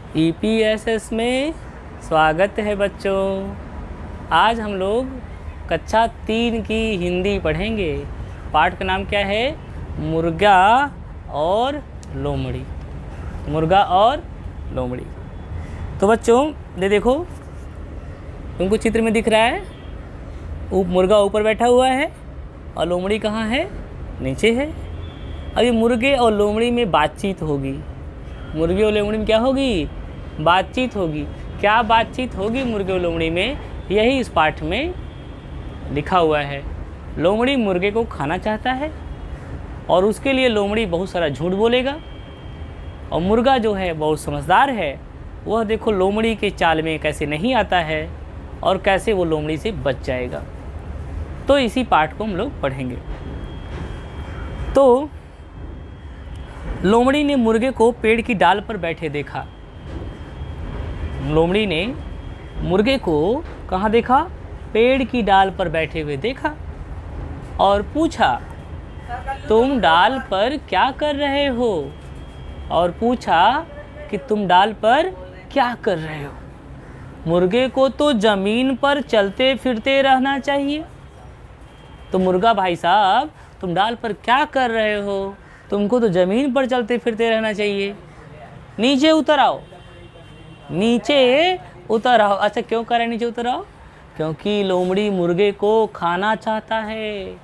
EPSS में स्वागत है बच्चों। आज हम लोग कक्षा 3 की हिंदी पढ़ेंगे। पाठ का नाम क्या है? मुर्गा और लोमड़ी। मुर्गा और लोमड़ी। तो बच्चों देखो, तुमको चित्र में दिख रहा है, मुर्गा ऊपर बैठा हुआ है और लोमड़ी कहाँ है? नीचे है। अब ये मुर्गे और लोमड़ी में बातचीत होगी। मुर्गे और लोमड़ी में क्या होगी? बातचीत होगी। क्या बातचीत होगी मुर्गे और लोमड़ी में? यही इस पाठ में लिखा हुआ है। लोमड़ी मुर्गे को खाना चाहता है और उसके लिए लोमड़ी बहुत सारा झूठ बोलेगा, और मुर्गा जो है बहुत समझदार है। वह देखो लोमड़ी के चाल में कैसे नहीं आता है और कैसे वो लोमड़ी से बच जाएगा। तो इसी पाठ को हम लोग पढ़ेंगे। तो लोमड़ी ने मुर्गे को पेड़ की डाल पर बैठे देखा। लोमड़ी ने मुर्गे को कहाँ देखा? पेड़ की डाल पर बैठे हुए देखा और पूछा, तुम डाल पर क्या कर रहे हो? और पूछा कि तुम डाल पर क्या कर रहे हो? मुर्गे को तो ज़मीन पर चलते फिरते रहना चाहिए। तो मुर्गा भाई साहब, तुम डाल पर क्या कर रहे हो? तुमको तो ज़मीन पर चलते फिरते रहना चाहिए। नीचे उतर आओ, नीचे उतर आओ। अच्छा, क्यों कह रहे हैं नीचे उतर आओ? क्योंकि लोमड़ी मुर्गे को खाना चाहता है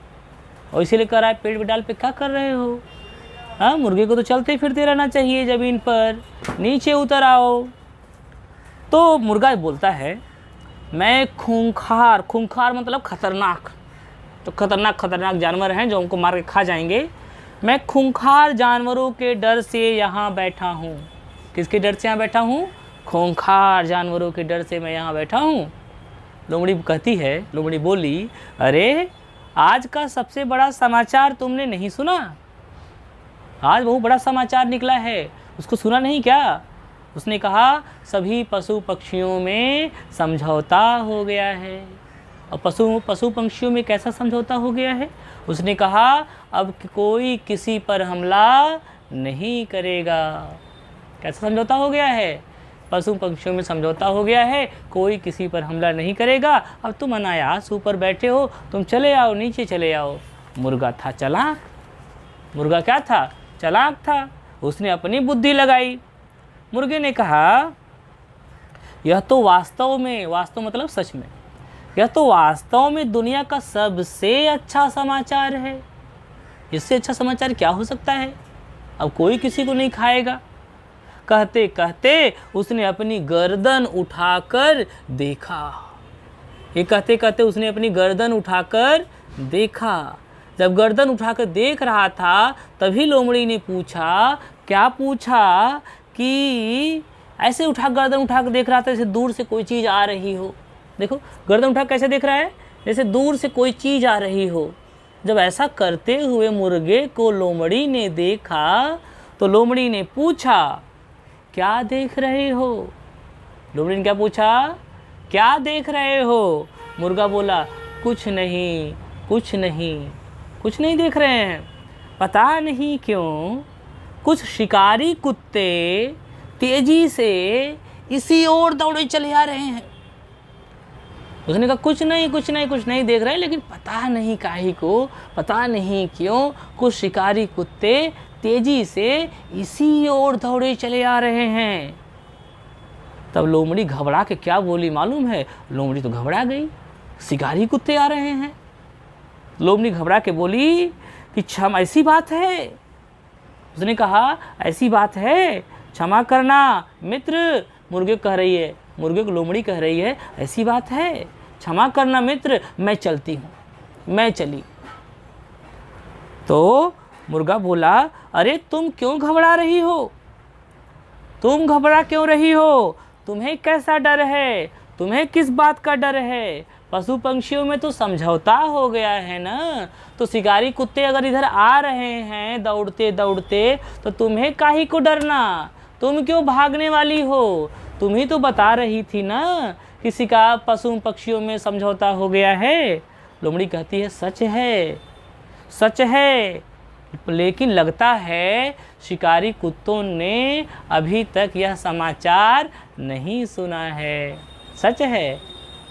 और इसीलिए कह रहा है पेड़ पे डाल पे क्या कर रहे हो? हाँ, मुर्गे को तो चलते फिरते रहना चाहिए ज़मीन पर, नीचे उतर आओ। तो मुर्गा बोलता है, मैं खूंखार, खूंखार मतलब खतरनाक, तो खतरनाक जानवर हैं जो हमको मार के खा जाएंगे। मैं खूंखार जानवरों के डर से यहाँ बैठा हूँ। किसके डर से यहाँ बैठा हूँ? खूंखार जानवरों के डर से मैं यहाँ बैठा हूँ। लोमड़ी कहती है, लोमड़ी बोली, अरे आज का सबसे बड़ा समाचार तुमने नहीं सुना? आज बहुत बड़ा समाचार निकला है, उसको सुना नहीं क्या? उसने कहा, सभी पशु पक्षियों में समझौता हो गया है। और पशु पक्षियों में कैसा समझौता हो गया है? उसने कहा, अब कोई किसी पर हमला नहीं करेगा। कैसा समझौता हो गया है? पशु पक्षियों में समझौता हो गया है, कोई किसी पर हमला नहीं करेगा। अब तुम अनायास ऊपर बैठे हो, तुम चले आओ, नीचे चले आओ। मुर्गा था चालाक। मुर्गा क्या था? चालाक था। उसने अपनी बुद्धि लगाई। मुर्गे ने कहा, यह तो वास्तव में, वास्तव मतलब सच में, यह तो वास्तव में दुनिया का सबसे अच्छा समाचार है। इससे अच्छा समाचार क्या हो सकता है? अब कोई किसी को नहीं खाएगा। कहते कहते उसने अपनी गर्दन उठाकर देखा। ये कहते कहते उसने अपनी गर्दन उठाकर देखा। जब गर्दन उठाकर देख रहा था तभी लोमड़ी ने पूछा, क्या पूछा? कि ऐसे गर्दन उठाकर देख रहा था जैसे दूर से कोई चीज़ आ रही हो। देखो गर्दन उठा कैसे देख रहा है? जैसे दूर से कोई चीज़ आ रही हो। जब ऐसा करते हुए मुर्गे को लोमड़ी ने देखा तो लोमड़ी ने पूछा, क्या देख रहे हो? लोमड़ी ने क्या पूछा? क्या देख रहे हो? मुर्गा बोला, कुछ नहीं, कुछ नहीं, कुछ नहीं देख रहे हैं। पता नहीं क्यों कुछ शिकारी कुत्ते तेजी से इसी ओर दौड़े चले आ रहे हैं। उसने कहा, कुछ नहीं, कुछ नहीं, कुछ नहीं देख रहे, लेकिन पता नहीं काहे को, पता नहीं क्यों कुछ शिकारी कुत्ते तेजी से इसी ओर दौड़े चले आ रहे हैं। तब लोमड़ी घबरा के क्या बोली मालूम है? लोमड़ी तो घबरा गई, शिकारी कुत्ते आ रहे हैं। लोमड़ी घबरा के बोली कि क्षमा, ऐसी बात है। उसने कहा, ऐसी बात है, क्षमा करना मित्र। मुर्गे कह रही है, मुर्गे को लोमड़ी कह रही है, ऐसी बात है, क्षमा करना मित्र, मैं चलती हूँ, मैं चली। तो मुर्गा बोला, अरे तुम क्यों घबरा रही हो? तुम घबरा क्यों रही हो? तुम्हें कैसा डर है? तुम्हें किस बात का डर है? पशु पंछियों में तो समझौता हो गया है ना। तो शिकारी कुत्ते अगर इधर आ रहे हैं दौड़ते दौड़ते, तो तुम्हें काहे को डरना? तुम क्यों भागने वाली हो? तुम ही तो बता रही थी ना किसी का पशु पक्षियों में समझौता हो गया है। लोमड़ी कहती है, सच है, सच है, लेकिन लगता है शिकारी कुत्तों ने अभी तक यह समाचार नहीं सुना है। सच है,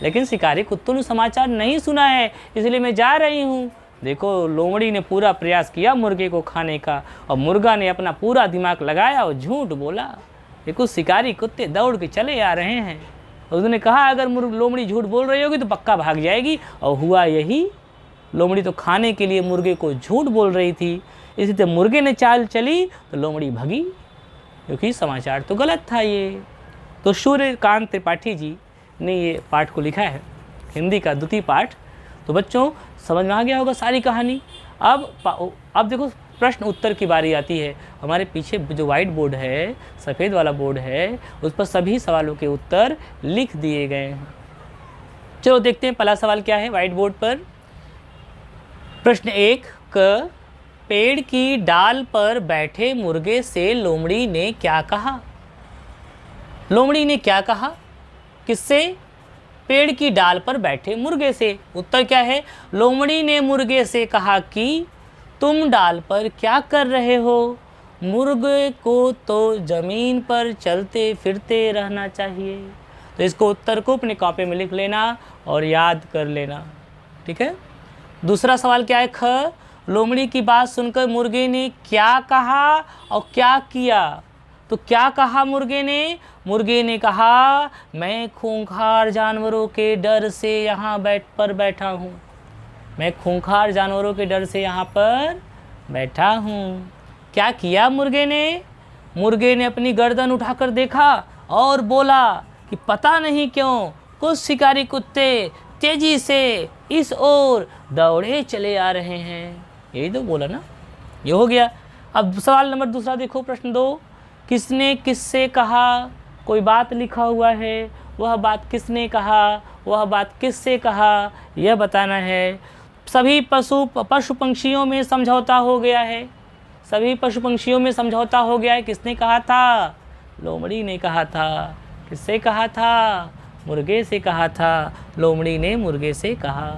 लेकिन शिकारी कुत्तों ने समाचार नहीं सुना है, इसलिए मैं जा रही हूँ। देखो, लोमड़ी ने पूरा प्रयास किया मुर्गे को खाने का, और मुर्गा ने अपना पूरा दिमाग लगाया और झूठ बोला। देखो, शिकारी कुत्ते दौड़ के चले आ रहे हैं। उसने कहा अगर लोमड़ी झूठ बोल रही होगी तो पक्का भाग जाएगी, और हुआ यही। लोमड़ी तो खाने के लिए मुर्गे को झूठ बोल रही थी, इसी तरह मुर्गे ने चाल चली तो लोमड़ी भगी, क्योंकि समाचार तो गलत था ये। तो सूर्यकांत त्रिपाठी जी ने ये पाठ को लिखा है, हिंदी का द्वितीय पाठ। तो बच्चों, समझ में आ गया होगा सारी कहानी। अब देखो, प्रश्न उत्तर की बारी आती है। हमारे पीछे जो वाइट बोर्ड है, सफ़ेद वाला बोर्ड है, उस पर सभी सवालों के उत्तर लिख दिए गए हैं। चलो देखते हैं पहला सवाल क्या है वाइट बोर्ड पर। प्रश्न 1 क, पेड़ की डाल पर बैठे मुर्गे से लोमड़ी ने क्या कहा? लोमड़ी ने क्या कहा? किससे? पेड़ की डाल पर बैठे मुर्गे से। उत्तर क्या है? लोमड़ी ने मुर्गे से कहा कि तुम डाल पर क्या कर रहे हो? मुर्गे को तो ज़मीन पर चलते फिरते रहना चाहिए। तो इसको उत्तर को अपनी कॉपी में लिख लेना और याद कर लेना, ठीक है। दूसरा सवाल क्या है? ख, लोमड़ी की बात सुनकर मुर्गे ने क्या कहा और क्या किया? तो क्या कहा मुर्गे ने? मुर्गे ने कहा, मैं खूंखार जानवरों के डर से यहाँ बैठा हूँ। मैं खूंखार जानवरों के डर से यहाँ पर बैठा हूँ। क्या किया मुर्गे ने? मुर्गे ने अपनी गर्दन उठाकर देखा और बोला कि पता नहीं क्यों कुछ शिकारी कुत्ते तेजी से इस ओर दौड़े चले आ रहे हैं। यही तो बोला ना, ये हो गया। अब सवाल नंबर दूसरा देखो, प्रश्न 2, किसने किससे कहा? कोई बात लिखा हुआ है, वह बात किसने कहा, वह बात किससे कहा, यह बताना है। सभी पशु पंक्षियों में समझौता हो गया है। सभी पशु पंक्षियों में समझौता हो गया है। किसने कहा था? लोमड़ी ने कहा था। किससे कहा था? मुर्गे से कहा था। लोमड़ी ने मुर्गे से कहा।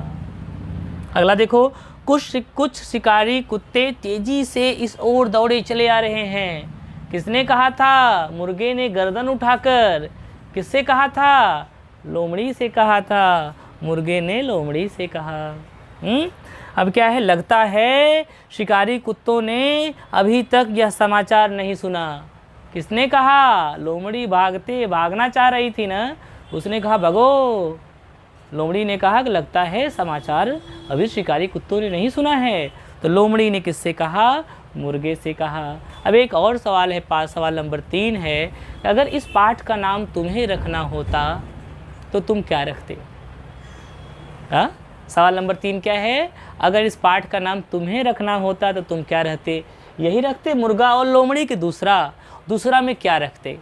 अगला देखो, कुछ शिकारी कुत्ते तेजी से इस ओर दौड़े चले आ रहे हैं। किसने कहा था? मुर्गे ने गर्दन उठाकर। किससे कहा था? लोमड़ी से कहा था। मुर्गे ने लोमड़ी से कहा। अब क्या है? लगता है शिकारी कुत्तों ने अभी तक यह समाचार नहीं सुना। किसने कहा? लोमड़ी भागना चाह रही थी ना, उसने कहा भगो। लोमड़ी ने कहा कि लगता है समाचार अभी शिकारी कुत्तों ने नहीं सुना है। तो लोमड़ी ने किससे कहा? मुर्गे से कहा। अब एक और सवाल है, सवाल नंबर 3 है, अगर इस पाठ का नाम तुम्हें रखना होता तो तुम क्या रखते? सवाल नंबर 3 क्या है? अगर इस पाठ का नाम तुम्हें रखना होता तो तुम क्या रहते? यही रखते, मुर्गा और लोमड़ी के दूसरा में क्या रखते?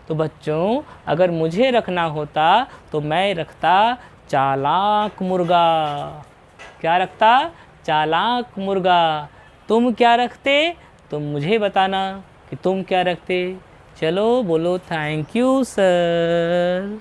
तो बच्चों, अगर मुझे रखना होता तो मैं रखता चालाक मुर्गा। क्या रखता? चालाक मुर्गा। तुम क्या रखते? तुम मुझे बताना कि तुम क्या रखते। चलो बोलो थैंक यू सर।